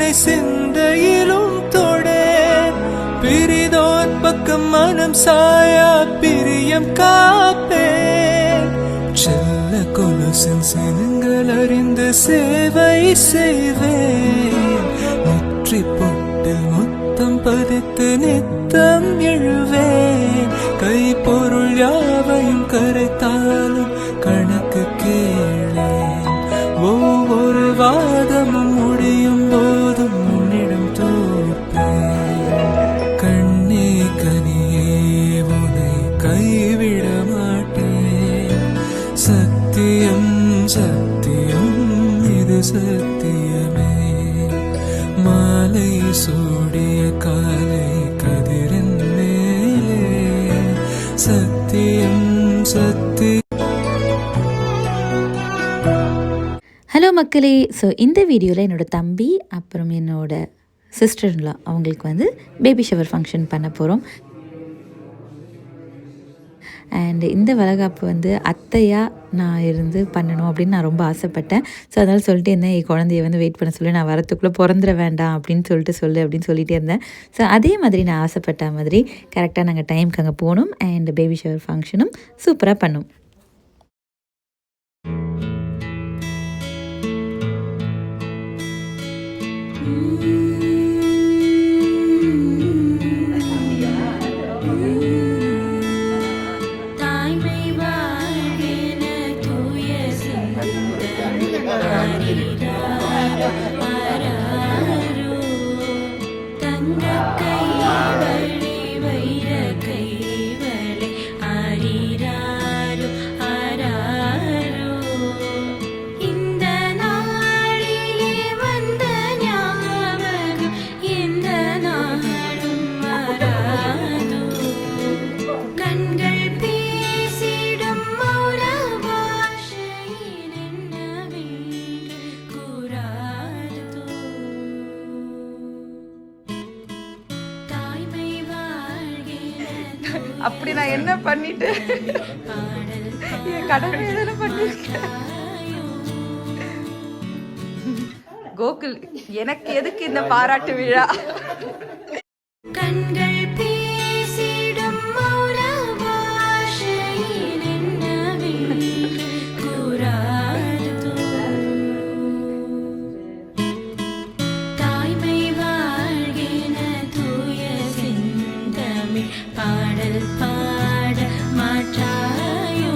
உன்னை சிந்தையிலும் தொடேன். பிரிதோர் பக்கம் மனம் சாயா பிரியம் காப்பேன். செல்ல கொலுசின் சினங்கள் அறிந்து சேவை செய்வேன். நெற்றி பொட்டில் முத்தம் பதித்து நித்தம் எழுவேன். கை பொருள் யாவையும் கரைத்தாலும் கணக்கு கேளேன். ஒவ்வொரு வாதமும் முடியும் போதும் உன்னிடம் தோற்பேன். கண்ணே கனியே உன்னை கைவிட மாட்டேன். சத்தியம் சத்தியம் இது சத்தியமே. மாலை சூடிய காலை கதிரின் மேலே சத்தியம் சத்தியம். ஹலோ மக்களே, ஸோ இந்த வீடியோவில் என்னோடய தம்பி அப்புறம் என்னோடய சிஸ்டர்லாம் அவங்களுக்கு பேபி ஷவர் ஃபங்க்ஷன் பண்ண போகிறோம். அண்ட் இந்த வளகாப்பு அத்தையாக நான் இருந்து பண்ணணும் அப்படின்னு நான் ரொம்ப ஆசைப்பட்டேன். ஸோ அதனால் சொல்லிட்டு இருந்தேன், என் குழந்தைய வெயிட் பண்ண சொல்லி, நான் வரத்துக்குள்ளே பிறந்துட வேண்டாம் அப்படின்னு சொல்லு அப்படின்னு சொல்லிகிட்டே இருந்தேன். ஸோ அதே மாதிரி நான் ஆசைப்பட்ட மாதிரி கரெக்டாக நாங்கள் டைமுக்கு அங்கே போகணும். அண்ட் பேபி ஷவர் ஃபங்க்ஷனும் சூப்பராக பண்ணோம். அப்படி நான் என்ன பண்ணிட்டு என் கடமை எதுல பண்ணிருக்கேன். கோகுல், எனக்கு எதுக்கு இந்த பாராட்டு விழா? கண்கள் பேசிடும் மௌன பாஷையில் என்னவே கூறாதோ. தாய்மை வாழ்கின தூய செந்தமிழ் பாடல் பாட மாற்றாயோ.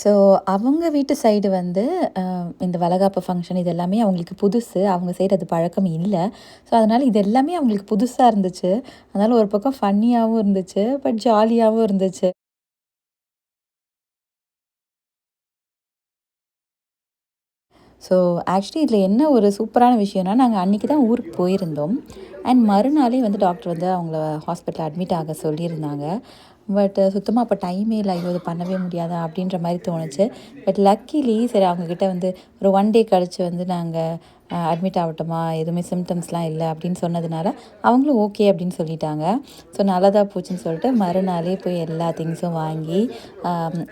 ஸோ அவங்க வீட்டு சைடு இந்த வளகாப்பு ஃபங்க்ஷன் இது எல்லாமே அவங்களுக்கு புதுசு. அவங்க செய்கிறது பழக்கம் இல்லை. ஸோ அதனால் இது எல்லாமே அவங்களுக்கு புதுசாக இருந்துச்சு. அதனால் ஒரு பக்கம் ஃபன்னியாகவும் இருந்துச்சு, பட் ஜாலியாகவும் இருந்துச்சு. ஸோ ஆக்சுவலி இதில் என்ன ஒரு சூப்பரான விஷயம்னா, நாங்கள் அன்றைக்கி தான் ஊருக்கு போயிருந்தோம். அண்ட் மறுநாளே அவங்கள ஹாஸ்பிட்டலில் அட்மிட் ஆக சொல்லியிருந்தாங்க. பட் சுத்தமாக அப்போ டைமே இல்லை, ஐயோ இது பண்ணவே முடியாதா அப்படின்ற மாதிரி தோணுச்சு. பட் லக்கிலி சரி அவங்கக்கிட்ட ஒரு 1 டே கழித்து நாங்கள் அட்மிட் ஆகட்டுமா, எதுவுமே சிம்டம்ஸ்லாம் இல்லை அப்படின்னு சொன்னதுனால அவங்களும் ஓகே அப்படின்னு சொல்லிட்டாங்க. ஸோ நல்லதாக போச்சுன்னு சொல்லிட்டு மறுநாளே போய் எல்லா திங்ஸும் வாங்கி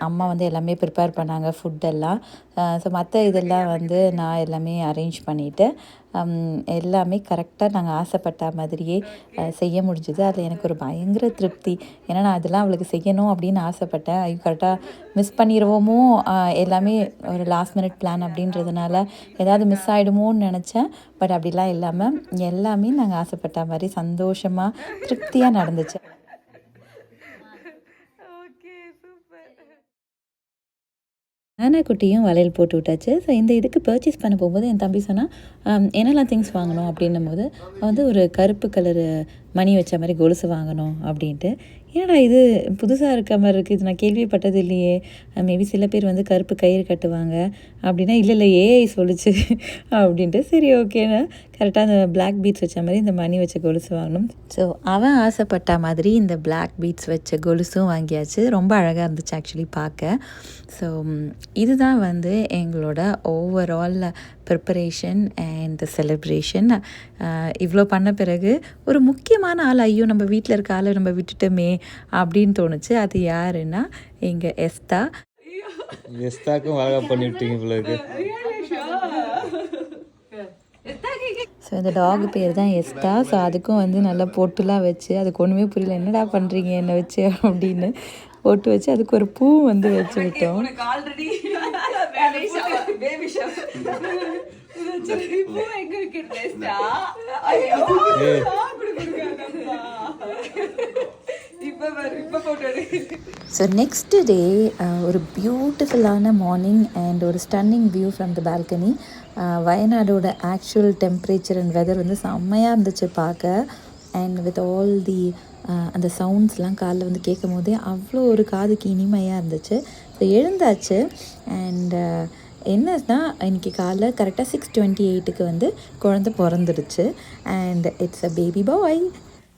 அம்மா எல்லாமே ப்ரிப்பேர் பண்ணாங்க ஃபுட்டெல்லாம். ஸோ மற்ற இதெல்லாம் வந்து நான் எல்லாமே அரேஞ்ச் பண்ணிவிட்டு எல்லாமே கரெக்டாக நாங்கள் ஆசைப்பட்ட மாதிரியே செய்ய முடிஞ்சுது. அதில் எனக்கு ஒரு பயங்கர திருப்தி. ஏன்னா நான் அதெல்லாம் அவளுக்கு செய்யணும் அப்படின்னு ஆசைப்பட்டேன். ஐயோ கரெக்டாக மிஸ் பண்ணிடுவோமோ, எல்லாமே ஒரு லாஸ்ட் மினிட் பிளான் அப்படின்றதுனால ஏதாவது மிஸ் ஆகிடுமோன்னு நினச்சேன். பட் அப்படிலாம் இல்லாமல் எல்லாமே நாங்கள் ஆசைப்பட்ட மாதிரி சந்தோஷமாக திருப்தியாக நடந்துச்சு. ஆனாக்குட்டியும் வளையல் போட்டு விட்டாச்சு. ஸோ இந்த இதுக்கு பர்ச்சேஸ் பண்ண போகும்போது என் தம்பி சொன்னால் என்னெல்லாம் திங்ஸ் வாங்கணும் அப்படின்னும் போது வந்து ஒரு கருப்பு கலரு மணி வச்ச மாதிரி கொலுசு வாங்கணும் அப்படின்ட்டு. ஏன்னா இது புதுசாக இருக்க மாதிரி இருக்குது, இது நான் கேள்விப்பட்டது இல்லையே, மேபி சில பேர் வந்து கருப்பு கயிறு கட்டுவாங்க அப்படின்னா, இல்லை ஏஐ சொல்லிச்சு அப்படின்ட்டு சரி ஓகேன்னு கரெக்டாக அந்த பிளாக் பீட்ஸ் வச்ச மாதிரி இந்த மணி வச்ச கொலுசு வாங்கணும். ஸோ அவன் ஆசைப்பட்ட மாதிரி இந்த பிளாக் பீட்ஸ் வச்ச கொலுசும் வாங்கியாச்சு. ரொம்ப அழகாக இருந்துச்சு ஆக்சுவலி பார்க்க. ஸோ இதுதான் வந்து எங்களோட ஓவரால் ப்ரிப்பரேஷன் அண்ட் செலிப்ரேஷன். இவ்வளோ பண்ண பிறகு ஒரு முக்கியமான ஆள், ஐயோ நம்ம வீட்டில் இருக்க ஆளை நம்ம விட்டுட்டோமே அப்படின்னு தோணுச்சு. அது யாருன்னா எங்கள் எஸ்தாக்கும் அழகாக பண்ணிவிட்டீங்க பிள்ளைக்கு. ஸோ இந்த டாக் பேர் தான் எஸ்தா. ஸோ அதுக்கும் வந்து நல்லா பொட்டுலாம் வச்சு, அதுக்கு ஒன்றுமே புரியல, என்னடா பண்ணுறீங்க என்னை வச்சு அப்படின்னு போட்டு வச்சு அதுக்கு ஒரு பூ வந்து வச்சு விட்டோம். ஸோ நெக்ஸ்ட் டே ஒரு பியூட்டிஃபுல்லான மார்னிங் அண்ட் ஒரு stunning view from the balcony. வயநாடோட ஆக்சுவல் டெம்பரேச்சர் அண்ட் வெதர் வந்து செம்மையாக இருந்துச்சு பார்க்க. அண்ட் வித் ஆல் தி அந்த சவுண்ட்ஸ்லாம் காலைல வந்து கேட்கும் போதே அவ்வளோ ஒரு காதுக்கு இனிமையாக இருந்துச்சு. ஸோ எழுந்தாச்சு. அண்ட் என்னன்னா இன்றைக்கி காலைல கரெக்டாக 6:28 வந்து குழந்தை பிறந்துடுச்சு. And it's a baby boy.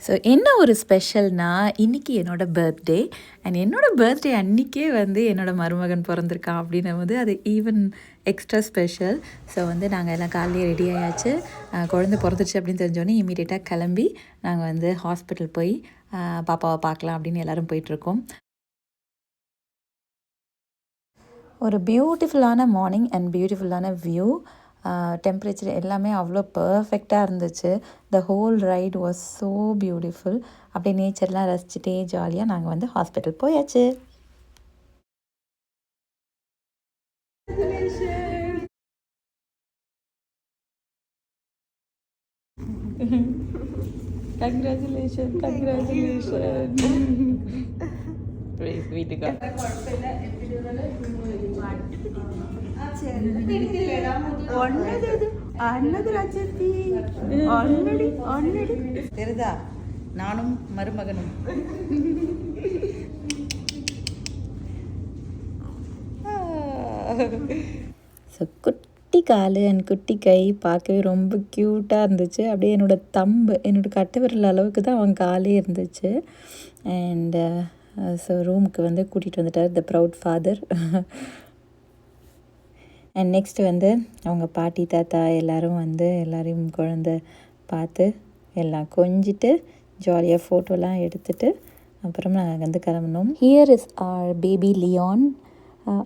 So என்ன ஒரு ஸ்பெஷல்னால் இன்றைக்கி என்னோடய பர்த்டே. அண்ட் என்னோடய பர்த்டே அன்றைக்கே வந்து என்னோடய மருமகன் பிறந்திருக்கான் அப்படின்னும் போது அது ஈவன் எக்ஸ்ட்ரா ஸ்பெஷல். ஸோ வந்து நாங்கள் எல்லாம் காலையிலே ரெடி ஆயாச்சு. குழந்தை பிறந்துச்சு அப்படின்னு தெரிஞ்சோடனே இமீடியட்டாக கிளம்பி நாங்கள் வந்து ஹாஸ்பிட்டல் போய் பாப்பாவை பார்க்கலாம் அப்படின்னு எல்லோரும் போயிட்டுருக்கோம். ஒரு பியூட்டிஃபுல்லான மார்னிங் அண்ட் பியூட்டிஃபுல்லான வியூ. டெம்பரேச்சர் எல்லாமே அவ்வளோ பர்ஃபெக்டாக இருந்துச்சு. The whole right was so beautiful. அப்படியே நேச்சர்லாம் ரசிச்சுட்டே ஜாலியாக நாங்கள் வந்து ஹாஸ்பிட்டல் போயாச்சு. Congratulations, congratulations. Praise be to God. தெரிதா நானும் மருமகனும். ஸோ குட்டி கால் அண்ட் குட்டி கை பார்க்கவே ரொம்ப க்யூட்டாக இருந்துச்சு. அப்படியே என்னோடய கட்டை விரல் அளவுக்கு தான் அவன் காலே இருந்துச்சு. அண்ட் ஸோ ரூமுக்கு வந்து கூட்டிகிட்டு வந்துட்டார் த ப்ரவுட் ஃபாதர். அண்ட் நெக்ஸ்ட் வந்து அவங்க பாட்டி தாத்தா எல்லோரும் வந்து எல்லோரையும் குழந்த பார்த்து எல்லாம் கொஞ்சிட்டு ஜாலியாக ஃபோட்டோலாம் எடுத்துகிட்டு அப்புறம் நாங்கள் வந்து கிளம்பணும். Here is our baby Lian.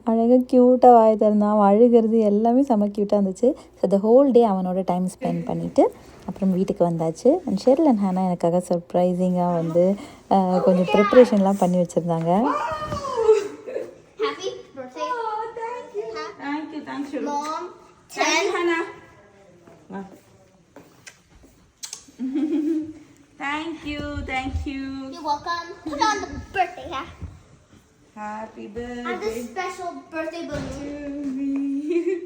அழகாக க்யூட்டாக வாய் திறந்தான், அவன் அழுகிறது எல்லாமே செம்ம க்யூட்டாக இருந்துச்சு. ஸோ த ஹோல் டே அவனோட டைம் ஸ்பெண்ட் பண்ணிவிட்டு அப்புறம் வீட்டுக்கு வந்தாச்சு. அண்ட் ஷெரில் அண்ட் ஹானா எனக்காக சர்ப்ரைசிங்காக வந்து கொஞ்சம் ப்ரிப்ரேஷன்லாம் பண்ணி வச்சுருந்தாங்க. Mom, 10. Hannah. Thank you. You're welcome. Put on the birthday hat. Happy birthday. I have a special birthday balloon.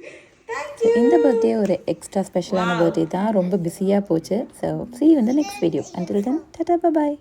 Thank you. இந்த பர்த்டே ஒரு எக்ஸ்ட்ரா ஸ்பெஷலான பர்த்டே தான். ரொம்ப பிஸியாக போச்சு. So see you in the next video. Until then, tata bye bye.